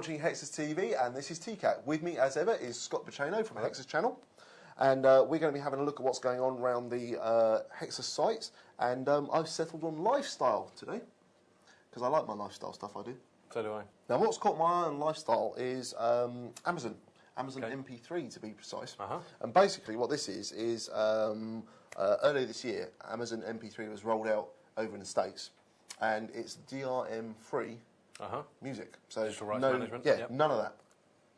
watching Hexus TV, and this is TCAAC. With me, as ever, is Scott Baceno from Hexus Channel, and we're going to be having a look at what's going on around the Hexus site. And I've settled on lifestyle today because I like my lifestyle stuff. I do. So do I. Now, what's caught my eye on lifestyle is Amazon MP3 to be precise. And basically, what this is earlier this year, Amazon MP3 was rolled out over in the States, and it's DRM free. Music. So digital rights management. Yeah, none of that.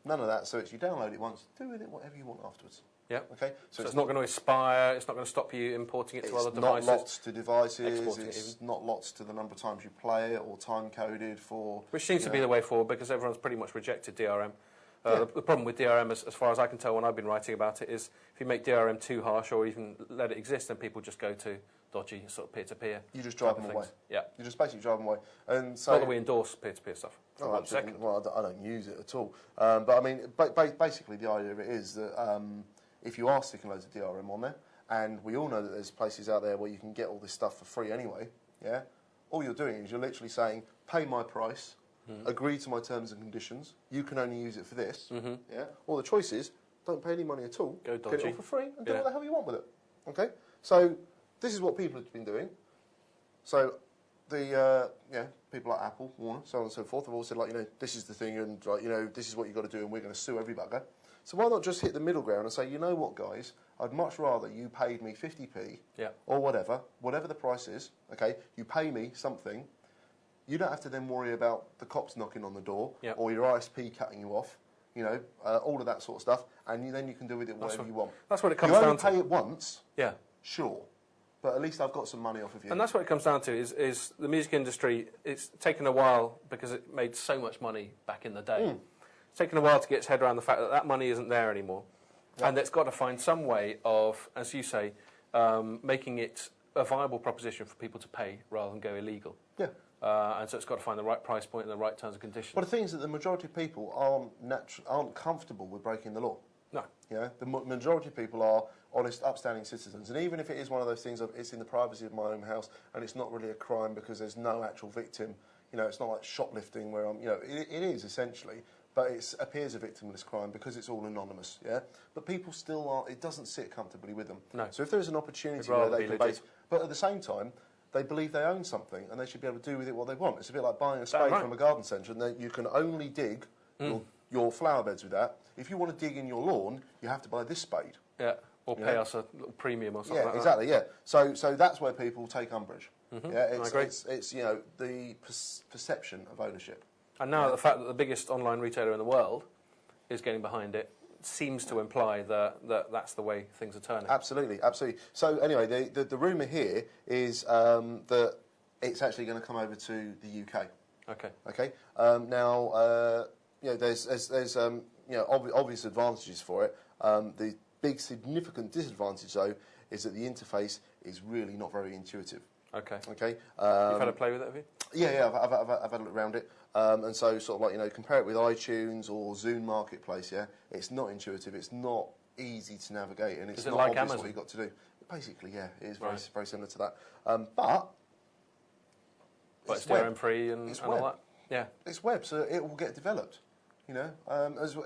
None of that. So it's you download it once, do with it whatever you want afterwards. Yeah. Okay. So it's not going to expire. It's not going to stop you importing it to other devices. It's not lots to devices. It's not lots to the number of times you play it or time coded for. Which seems to be the way forward because everyone's pretty much rejected DRM. The problem with DRM, as far as I can tell when I've been writing about it, is if you make DRM too harsh or even let it exist, then people just go to dodgy sort of peer-to-peer. You just drive them away. Yeah. You just basically drive them away. And so, not that we endorse peer-to-peer stuff. Oh, absolutely. Well, I don't use it at all. But I mean, basically the idea of it is that if you are sticking loads of DRM on there, and we all know that there's places out there where you can get all this stuff for free anyway, yeah, all you're doing is you're literally saying, pay my price, agree to my terms and conditions, you can only use it for this, yeah, or the choice is, don't pay any money at all, go dodgy. get it all for free, and do what the hell you want with it, okay? So, this is what people have been doing. So, the people like Apple, Warner, so on and so forth, have all said, like, you know, this is the thing, and, like, you know, this is what you've got to do, and we're going to sue every bugger. So why not just hit the middle ground and say, you know what, guys, I'd much rather you paid me 50p or whatever the price is, okay, you pay me something, you don't have to then worry about the cops knocking on the door or your ISP cutting you off, you know, all of that sort of stuff, and then you can do with it whatever you want. That's what it comes down to. You only pay it once, sure, but at least I've got some money off of you. And that's what it comes down to, is the music industry, it's taken a while because it made so much money back in the day. It's taken a while to get its head around the fact that that money isn't there anymore. And it's got to find some way of, as you say, making it a viable proposition for people to pay rather than go illegal. And so it's got to find the right price point and the right terms and conditions. But the thing is that the majority of people aren't comfortable with breaking the law. No. You know, the majority of people are honest, upstanding citizens. And even if it is one of those things of it's in the privacy of my own house and it's not really a crime because there's no actual victim, you know, it's not like shoplifting where I'm, you know, it is essentially, but it appears a victimless crime because it's all anonymous, yeah? But people still are, it doesn't sit comfortably with them. No. So if there's an opportunity where they can base, but at the same time, they believe they own something and they should be able to do with it what they want. It's a bit like buying a spade from a garden centre and then you can only dig your flower beds with that. If you want to dig in your lawn, you have to buy this spade. Yeah, or pay us a little premium or something like that. Exactly, yeah. So that's where people take umbrage. Yeah, I agree. It's you know, the perception of ownership. And now the fact that the biggest online retailer in the world is getting behind it seems to imply that that's the way things are turning. Absolutely, absolutely. So anyway, the rumour here is that it's actually going to come over to the UK. Okay. Now, you know, there's you know, obvious advantages for it. The big significant disadvantage, though, is that the interface is really not very intuitive. Okay. You've had a play with it, have you? Yeah. I've had a look around it, and so sort of like, you know, compare it with iTunes or Zune Marketplace. Yeah, it's not intuitive. It's not easy to navigate, and it's not like obvious Amazon? what you've got to do. Basically, yeah, it is very similar to that. But it's DRM free and all that. Yeah, it's web, so it will get developed. You know, as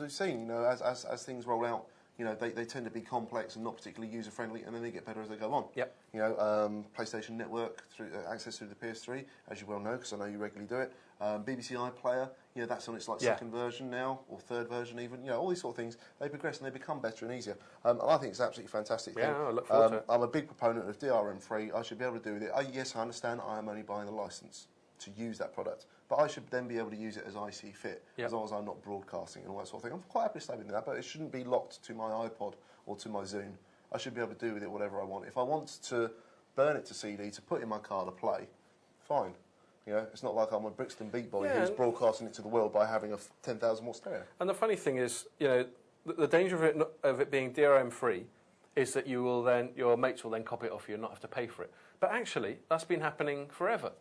we've seen, you know, as things roll out, you know, they tend to be complex and not particularly user-friendly, and then they get better as they go on. Yep. You know, PlayStation Network, through access through the PS3, as you well know, because I know you regularly do it. BBC iPlayer, you know, that's on its second version now, or third version even. You know, all these sort of things, they progress and they become better and easier. And I think it's an absolutely fantastic thing. Yeah, I look forward to it. I'm a big proponent of DRM-free. I should be able to do with it. Yes, I understand I am only buying the licence to use that product, but I should then be able to use it as I see fit, as long as I'm not broadcasting and all that sort of thing. I'm quite happy to stay within that, but it shouldn't be locked to my iPod or to my Zune. I should be able to do with it whatever I want. If I want to burn it to CD, to put in my car to play, fine. You know, it's not like I'm a Brixton Beat Boy who's broadcasting it to the world by having a 10,000 watt stereo. And the funny thing is, you know, the danger of it being DRM free is that you will then, your mates will then copy it off you and not have to pay for it. But actually, that's been happening forever.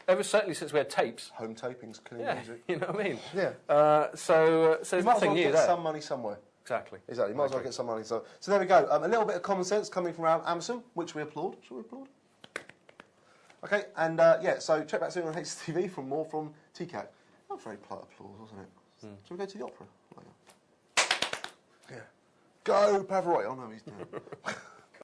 Certainly since we had tapes. Home tapings, clean music. You know what I mean? Yeah. So there's nothing new there. You might as well get some money somewhere. Exactly. You might as well get some money. So there we go. A little bit of common sense coming from Amazon, which we applaud. Shall we applaud? Okay, and so check back soon on HTV for more from TCAAC. That was very polite applause, wasn't it? Shall we go to the opera later? Yeah. Go, Pavarotti. Oh, no, he's dead.